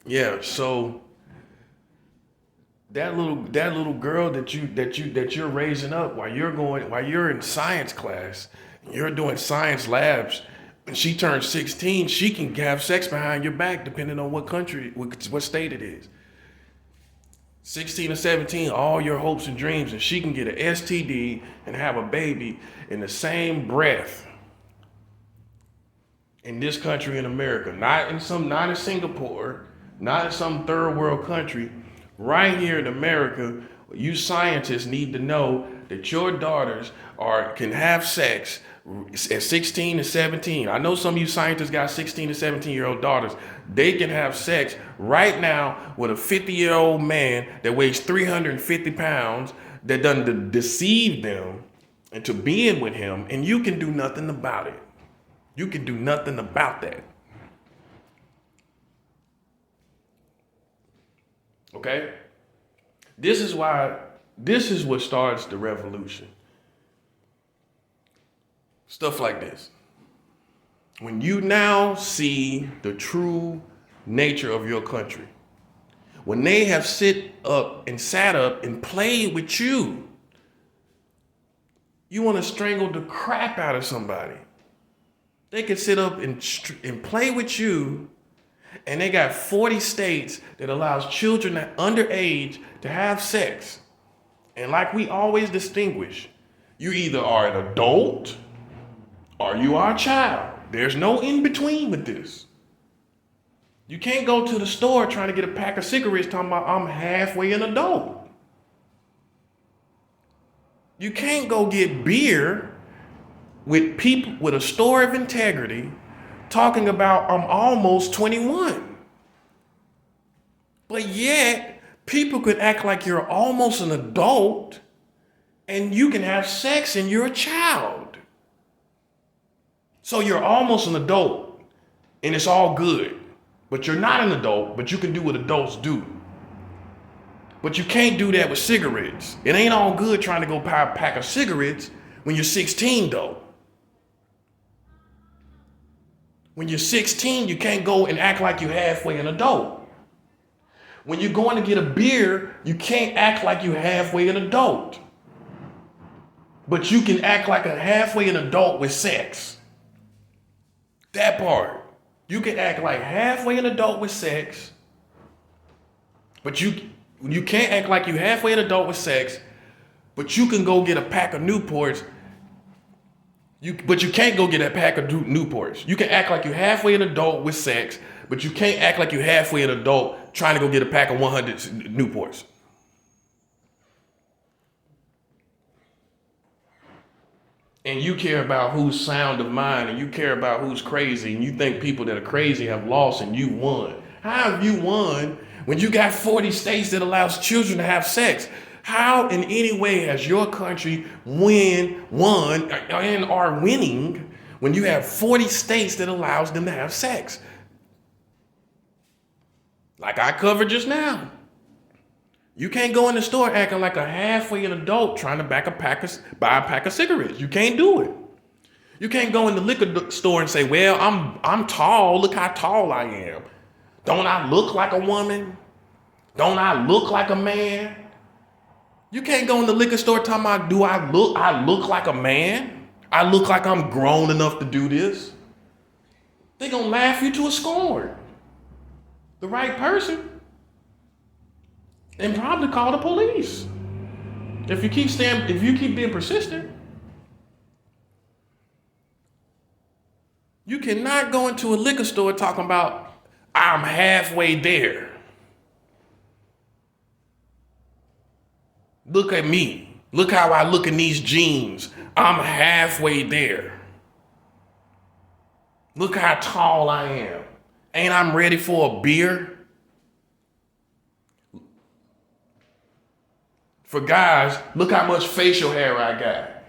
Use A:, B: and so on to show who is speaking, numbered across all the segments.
A: Yeah, so that little girl that you're raising up while you're in science class, you're doing science labs. When she turns 16, she can have sex behind your back, depending on what country, what state it is. 16 or 17, all your hopes and dreams, and she can get an STD and have a baby in the same breath in this country in America, not in Singapore, not in some third world country, right here in America. You scientists need to know that your daughters can have sex at 16 and 17. I know some of you scientists got 16 to 17-year-old daughters. They can have sex right now with a 50-year-old man that weighs 350 pounds that done deceive them into being with him, and you can do nothing about it. You can do nothing about that. Okay? This is what starts the revolution. Stuff like this. When you now see the true nature of your country, when they have sat up and played with you, you want to strangle the crap out of somebody. They can sit up and play with you, and they got 40 states that allows children underage to have sex. And like we always distinguish, you either are an adult or you are a child. There's no in between with this. You can't go to the store trying to get a pack of cigarettes talking about I'm halfway an adult. You can't go get beer with people with a store of integrity talking about I'm almost 21. But yet, people could act like you're almost an adult and you can have sex and you're a child. So you're almost an adult and it's all good. But you're not an adult, but you can do what adults do. But you can't do that with cigarettes. It ain't all good trying to go buy a pack of cigarettes when you're 16 though. When you're 16, you can't go and act like you're halfway an adult. When you're going to get a beer, you can't act like you're halfway an adult. But you can act like a halfway an adult with sex. That part. You can act like halfway an adult with sex, but you can't act like you halfway an adult with sex, but you can go get a pack of Newports. But you can't go get a pack of Newports. You can act like you're halfway an adult with sex, but you can't act like you're halfway an adult trying to go get a pack of 100 Newports. And you care about who's sound of mind, and you care about who's crazy, and you think people that are crazy have lost and you won. How have you won when you got 40 states that allows children to have sex? How in any way has your country won and are winning when you have 40 states that allows them to have sex? Like I covered just now. You can't go in the store acting like a halfway an adult trying to buy a pack of cigarettes. You can't do it. You can't go in the liquor store and say, well, I'm tall. Look how tall I am. Don't I look like a woman? Don't I look like a man? You can't go in the liquor store talking about, do I look like a man? I look like I'm grown enough to do this. They're going to laugh you to a scorn. The right person. And probably call the police. If you keep being persistent. You cannot go into a liquor store talking about, I'm halfway there. Look at me. Look how I look in these jeans. I'm halfway there. Look how tall I am. Ain't I'm ready for a beer? For guys, look how much facial hair I got.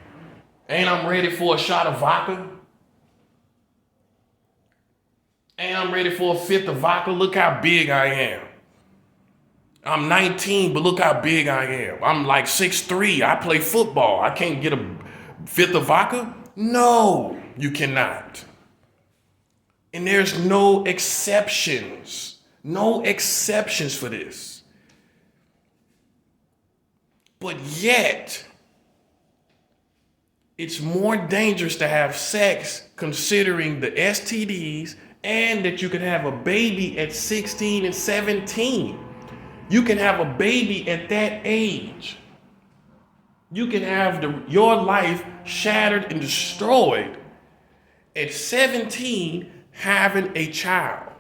A: Ain't I'm ready for a shot of vodka? Ain't I'm ready for a fifth of vodka? Look how big I am. I'm 19, but look how big I am. I'm like 6'3". I play football. I can't get a fifth of vodka? No, you cannot. And there's no exceptions. No exceptions for this. But yet, it's more dangerous to have sex considering the STDs and that you can have a baby at 16 and 17. You can have a baby at that age. You can have your life shattered and destroyed at 17 having a child.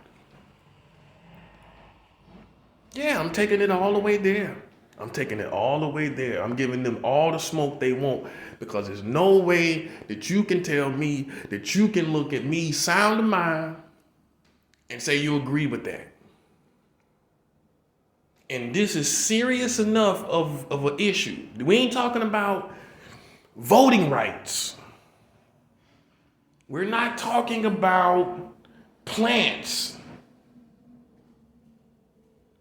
A: Yeah, I'm taking it all the way there. I'm taking it all the way there. I'm giving them all the smoke they want because there's no way that you can tell me that you can look at me, sound of mind, and say you agree with that. And this is serious enough of an issue. We ain't talking about voting rights. We're not talking about plants.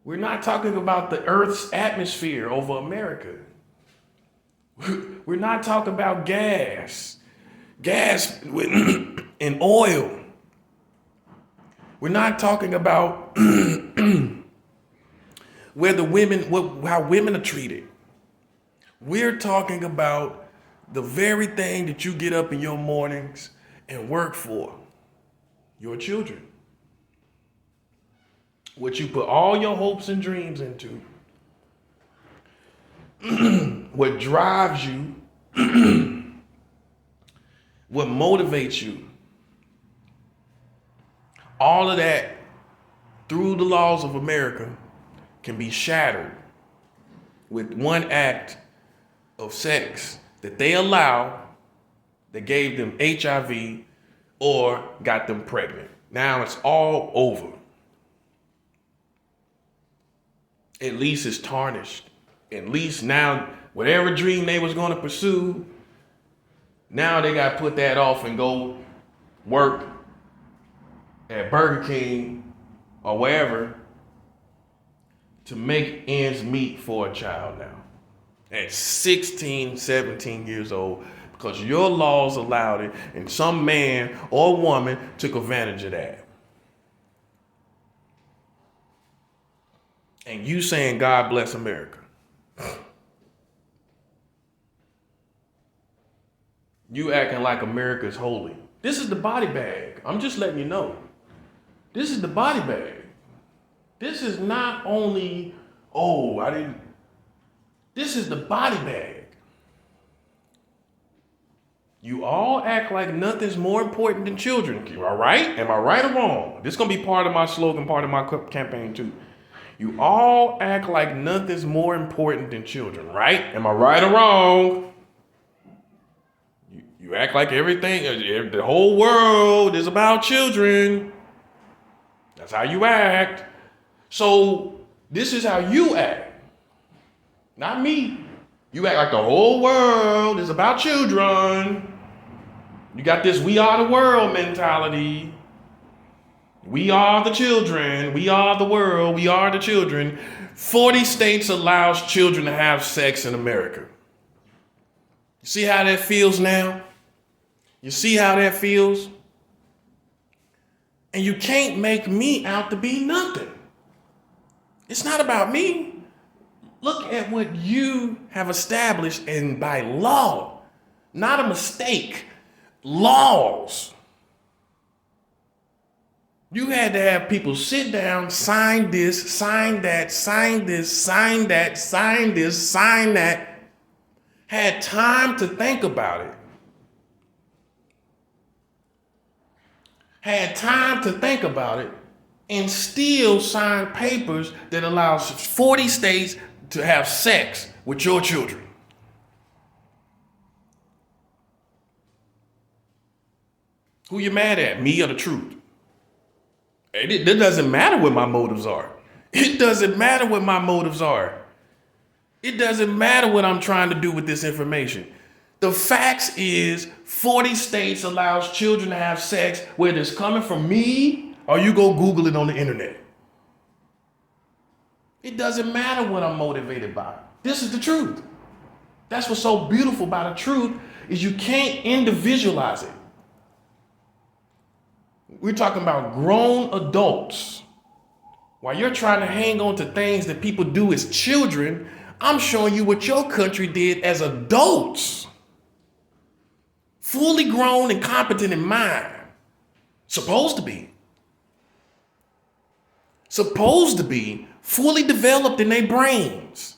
A: We're not talking about the Earth's atmosphere over America. We're not talking about gas and oil. We're not talking about how women are treated. We're talking about the very thing that you get up in your mornings and work for, your children. What you put all your hopes and dreams into, what drives you, what motivates you, all of that through the laws of America can be shattered with one act of sex that they allow that gave them HIV or got them pregnant. Now it's all over. At least it's tarnished. At least now, whatever dream they was going to pursue, now they got to put that off and go work at Burger King or wherever to make ends meet for a child now. At 16, 17 years old, because your laws allowed it and some man or woman took advantage of that. And you saying, God bless America. You acting like America's holy. This is the body bag. I'm just letting you know. This is the body bag. This is not only, this is the body bag. You all act like nothing's more important than children. All right? Am I right or wrong? This is going to be part of my slogan, part of my campaign too. You all act like nothing's more important than children, right? Am I right or wrong? You act like everything, the whole world is about children. That's how you act. So this is how you act. Not me. You act like the whole world is about children. You got this we are the world mentality. We are the children. We are the world. We are the children. 40 states allows children to have sex in America. You see how that feels now? You see how that feels? And you can't make me out to be nothing. It's not about me. Look at what you have established, and by law, not a mistake, laws. You had to have people sit down, sign this, sign that, sign this, sign that, sign this, sign that. Had time to think about it. Had time to think about it and still sign papers that allows 40 states to have sex with your children. Who you mad at, me or the truth? It doesn't matter what my motives are. It doesn't matter what my motives are. It doesn't matter what I'm trying to do with this information. The facts is 40 states allows children to have sex, whether it's coming from me or you go Google it on the internet. It doesn't matter what I'm motivated by. This is the truth. That's what's so beautiful about the truth is you can't individualize it. We're talking about grown adults While you're trying to hang on to things that people do as children, I'm showing you what your country did as adults. Fully grown and competent in mind. Supposed to be. Supposed to be fully developed in their brains.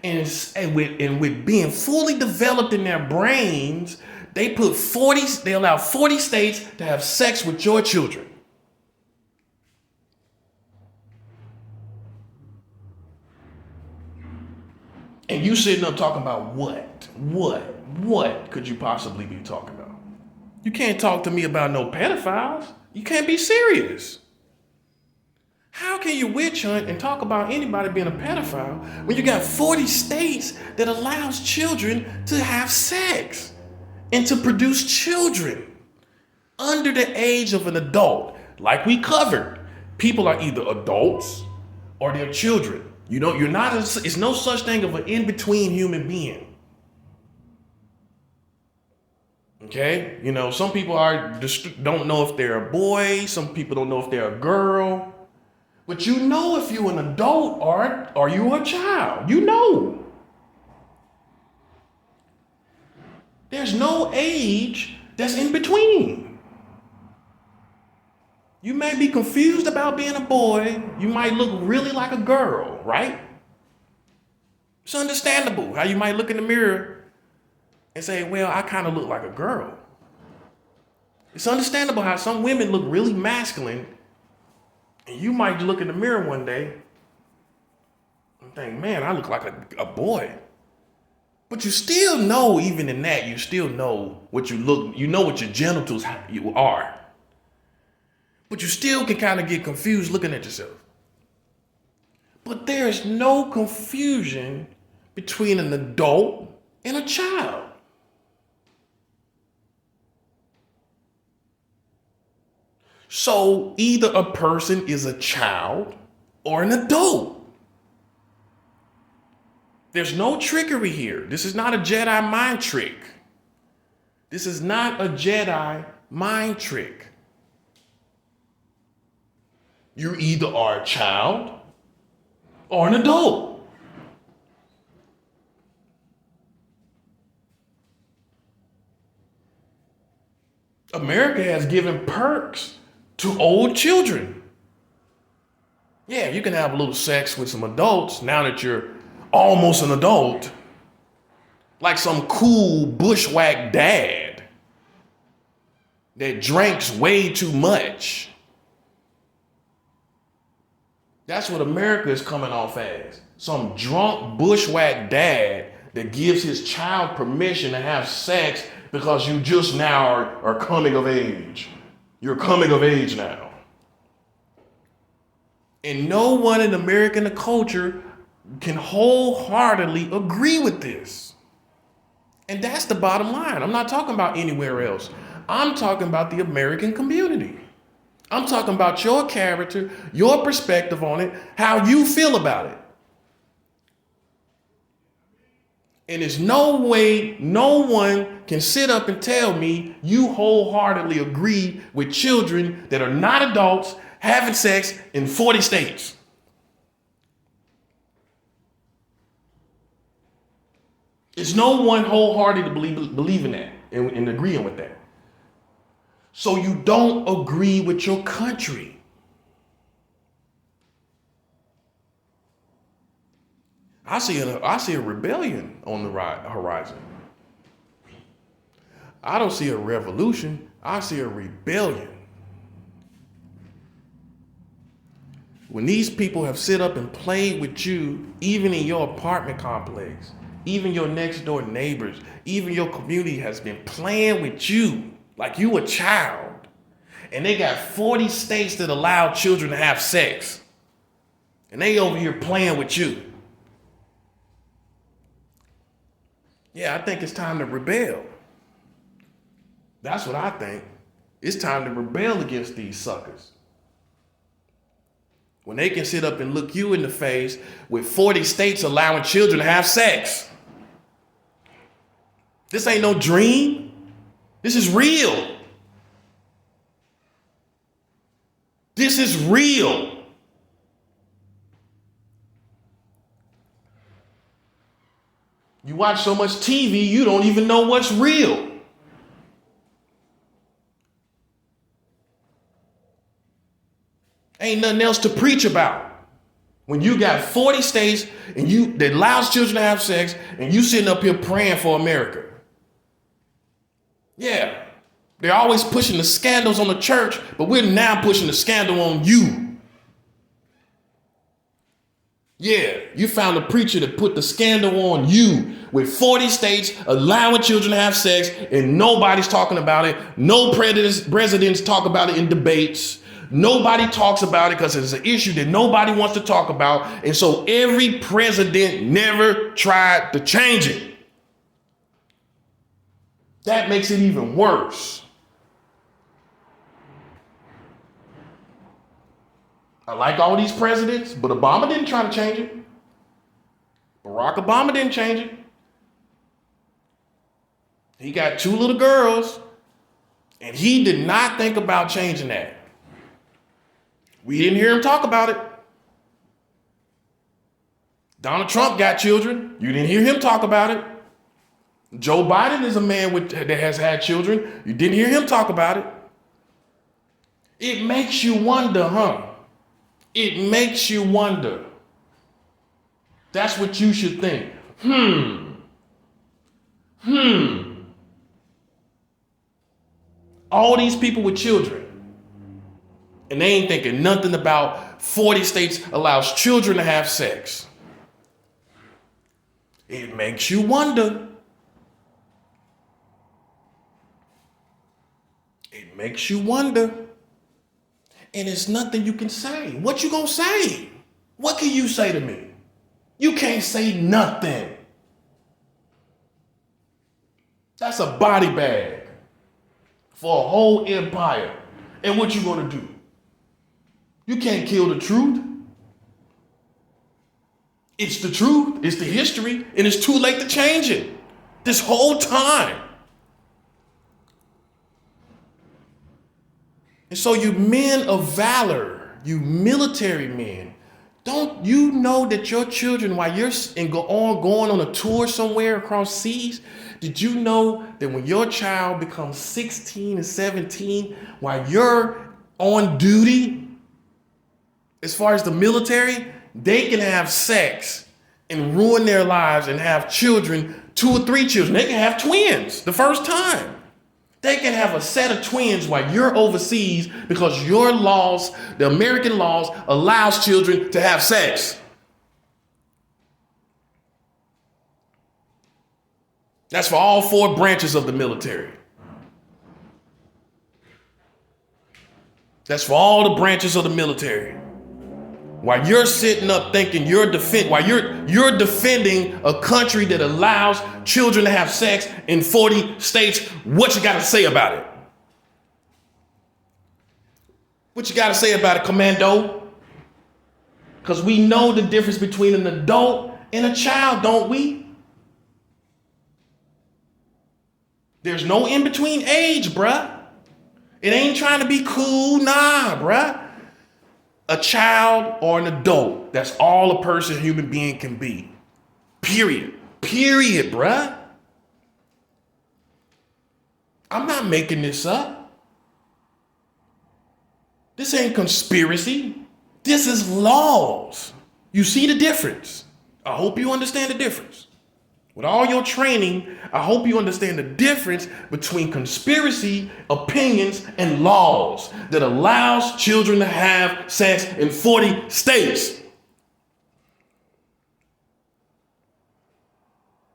A: And with being fully developed in their brains, they allow 40 states to have sex with your children. And you sitting up talking about what could you possibly be talking about? You can't talk to me about no pedophiles. You can't be serious. How can you witch hunt and talk about anybody being a pedophile when you got 40 states that allows children to have sex and to produce children under the age of an adult? Like we covered, people are either adults or they're children. You know, it's no such thing of an in-between human being. Okay? You know, some people don't know if they're a boy, some people don't know if they're a girl. But you know if you're an adult or you a child. You know. There's no age that's in between. You may be confused about being a boy. You might look really like a girl, right? It's understandable how you might look in the mirror and say, well, I kind of look like a girl. It's understandable how some women look really masculine, and you might look in the mirror one day and think, man, I look like a boy. But you still know, even in that, you still know what you know what your genitals you are. But you still can kind of get confused looking at yourself. But there's no confusion between an adult and a child. So either a person is a child or an adult. There's no trickery here. This is not a Jedi mind trick. This is not a Jedi mind trick. You either are a child or an adult. America has given perks to old children. Yeah, you can have a little sex with some adults now that you're almost an adult. Like some cool bushwhack dad that drinks way too much. That's what America is coming off as. Some drunk bushwhack dad that gives his child permission to have sex because you just now are coming of age. You're coming of age now. And no one in American culture can wholeheartedly agree with this. And that's the bottom line. I'm not talking about anywhere else. I'm talking about the American community. I'm talking about your character, your perspective on it, how you feel about it. And there's no way no one can sit up and tell me you wholeheartedly agree with children that are not adults having sex in 40 states. There's no one wholeheartedly believing that and agreeing with that. So you don't agree with your country. I see a rebellion on the horizon. I don't see a revolution. I see a rebellion. When these people have sit up and played with you, even in your apartment complex, even your next door neighbors, even your community has been playing with you like you a child. And they got 40 states that allow children to have sex. And they over here playing with you. Yeah, I think it's time to rebel. That's what I think. It's time to rebel against these suckers. When they can sit up and look you in the face with 40 states allowing children to have sex. This ain't no dream. This is real. This is real. You watch so much TV, you don't even know what's real. Ain't nothing else to preach about. When you got 40 states and that allows children to have sex, and you sitting up here praying for America. Yeah, they're always pushing the scandals on the church, but we're now pushing the scandal on you. Yeah, you found a preacher that put the scandal on you with 40 states allowing children to have sex, and nobody's talking about it. No presidents talk about it in debates. Nobody talks about it because it's an issue that nobody wants to talk about. And so every president never tried to change it. That makes it even worse. I like all these presidents, but Obama didn't try to change it. Barack Obama didn't change it. He got 2 little girls, and he did not think about changing that. We didn't hear him talk about it. Donald Trump got children. You didn't hear him talk about it. Joe Biden is a man that has had children. You didn't hear him talk about it. It makes you wonder, huh? It makes you wonder. That's what you should think. All these people with children, and they ain't thinking nothing about 40 states allows children to have sex. It makes you wonder. It makes you wonder. And it's nothing you can say. What you gonna say? What can you say to me? You can't say nothing. That's a body bag for a whole empire. And what you gonna do? You can't kill the truth. It's the truth. It's the history. And it's too late to change it. This whole time. And so you men of valor, you military men, don't you know that your children, while you're going on a tour somewhere across seas, did you know that when your child becomes 16 and 17, while you're on duty, as far as the military, they can have sex and ruin their lives and have children, 2 or 3 children. They can have twins the first time. They can have a set of twins while you're overseas because your laws, the American laws, allows children to have sex. That's for all 4 branches of the military. That's for all the branches of the military. While you're sitting up thinking you're defending a country that allows children to have sex in 40 states, what you got to say about it? What you got to say about it, Commando? Because we know the difference between an adult and a child, don't we? There's no in-between age, bruh. It ain't trying to be cool, nah, bruh. A child or an adult, that's all a person, human being can be. Period. Period, bruh. I'm not making this up. This ain't conspiracy. This is laws. You see the difference. I hope you understand the difference. With all your training, I hope you understand the difference between conspiracy, opinions, and laws that allows children to have sex in 40 states.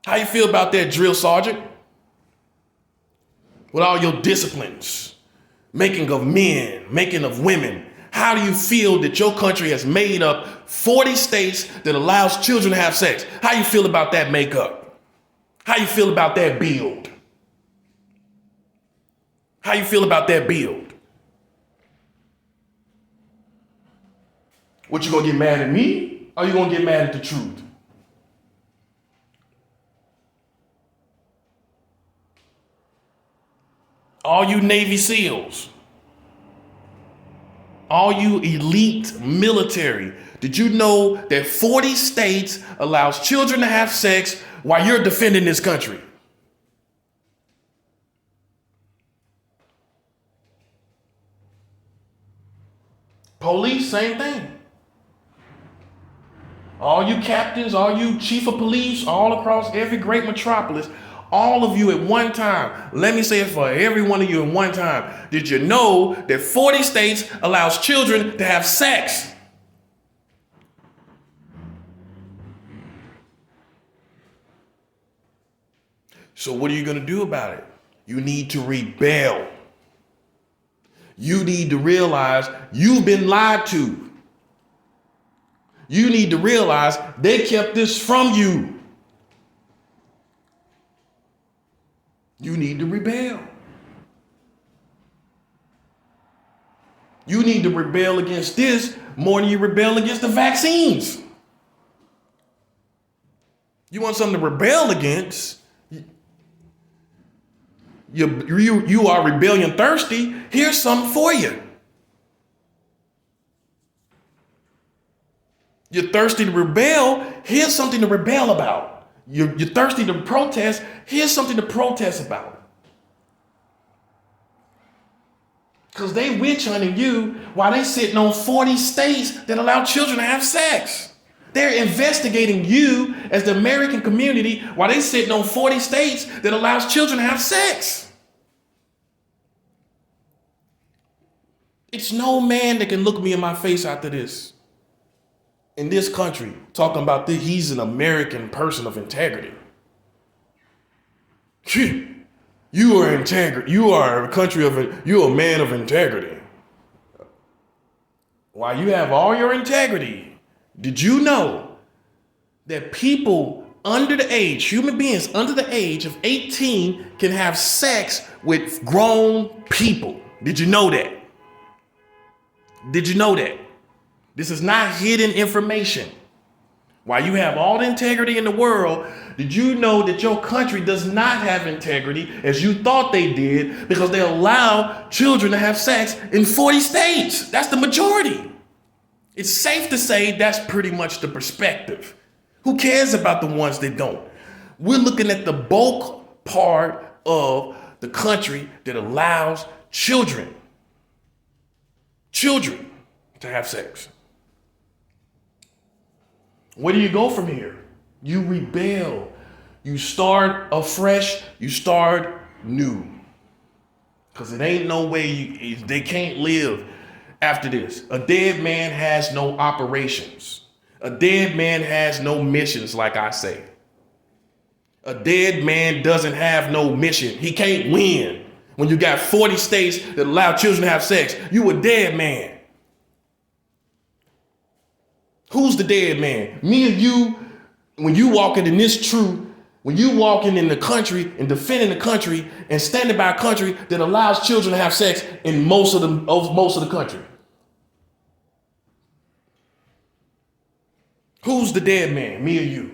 A: How you feel about that, drill sergeant? With all your disciplines, making of men, making of women, how do you feel that your country has made up 40 states that allows children to have sex? How you feel about that makeup? How you feel about that build? How you feel about that build? What, you gonna get mad at me? Or you gonna get mad at the truth? All you Navy SEALs, All you elite military, did you know that 40 states allows children to have sex while you're defending this country? Police, same thing. All you captains, all you chief of police, all across every great metropolis, all of you at one time, let me say it for every one of you at one time. Did you know that 40 states allows children to have sex? So what are you going to do about it? You need to rebel. You need to realize you've been lied to. You need to realize they kept this from you. You need to rebel. You need to rebel against this more than you rebel against the vaccines. You want something to rebel against? You are rebellion thirsty. Here's something for you. You're thirsty to rebel. Here's something to rebel about. You're thirsty to protest. Here's something to protest about. Because they witch hunting you while they sitting on 40 states that allow children to have sex. They're investigating you as the American community while they sitting on 40 states that allows children to have sex. It's no man that can look me in my face after this. In this country, talking about this, he's an American person of integrity. You are integrity. You are a country of, you're a man of integrity. While you have all your integrity, did you know that people under the age, human beings under the age of 18 can have sex with grown people? Did you know that? Did you know that? This is not hidden information. While you have all the integrity in the world, did you know that your country does not have integrity as you thought they did because they allow children to have sex in 40 states? That's the majority. It's safe to say that's pretty much the perspective. Who cares about the ones that don't? We're looking at the bulk part of the country that allows children to have sex. Where do you go from here? You rebel. You start afresh. You start new. Because it ain't no way they can't live after this. A dead man has no operations. A dead man has no missions, like I say. A dead man doesn't have no mission. He can't win. When you got 40 states that allow children to have sex, you a dead man. Who's the dead man? Me or you? When you walking in this truth, when you walking in the country and defending the country and standing by a country that allows children to have sex in most of the country. Who's the dead man? Me or you?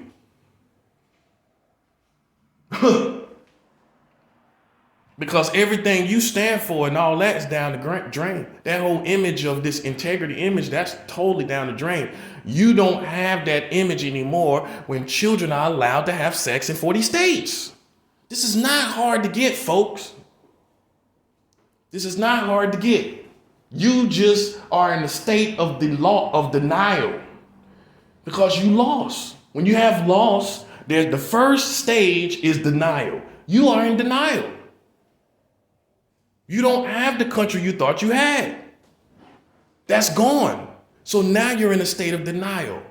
A: Because everything you stand for and all that is down the drain. That whole image of this integrity image, that's totally down the drain. You don't have that image anymore when children are allowed to have sex in 40 states. This is not hard to get, folks. This is not hard to get. You just are in a state of denial because you lost. When you have lost, the first stage is denial. You are in denial. You don't have the country you thought you had. That's gone. So now you're in a state of denial.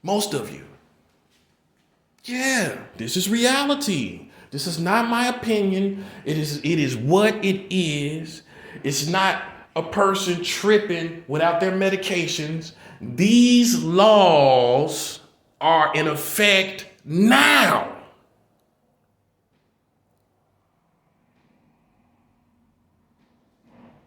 A: Most of you. Yeah, this is reality. This is not my opinion. It is what it is. It's not a person tripping without their medications. These laws are in effect now.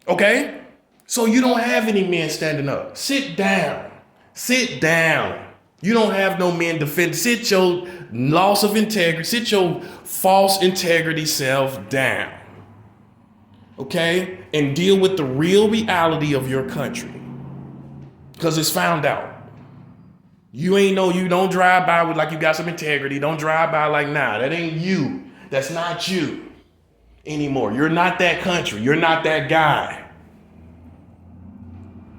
A: Okay? So you don't have any men standing up. Sit down. Sit down. You don't have no men defend. Sit your loss of integrity, sit your false integrity self down. okay? And deal with the real reality of your country. Because it's found out. You ain't know, you don't drive by with like you got some integrity. Don't drive by like, nah, that ain't you. That's not you anymore. You're not that country. You're not that guy.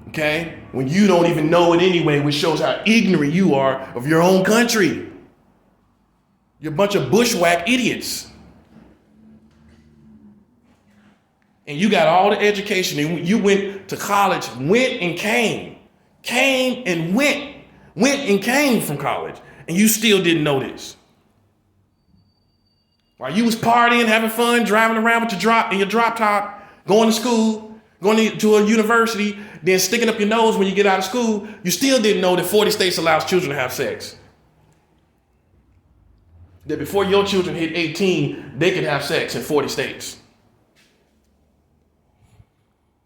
A: Okay? When you don't even know it anyway, which shows how ignorant you are of your own country. You're a bunch of bushwhack idiots. And you got all the education, and you went to college, went and came and went and came from college, and you still didn't know this. While you was partying, having fun, driving around with your drop top, going to school, going to a university, then sticking up your nose when you get out of school, you still didn't know that 40 states allows children to have sex. That before your children hit 18, they could have sex in 40 states.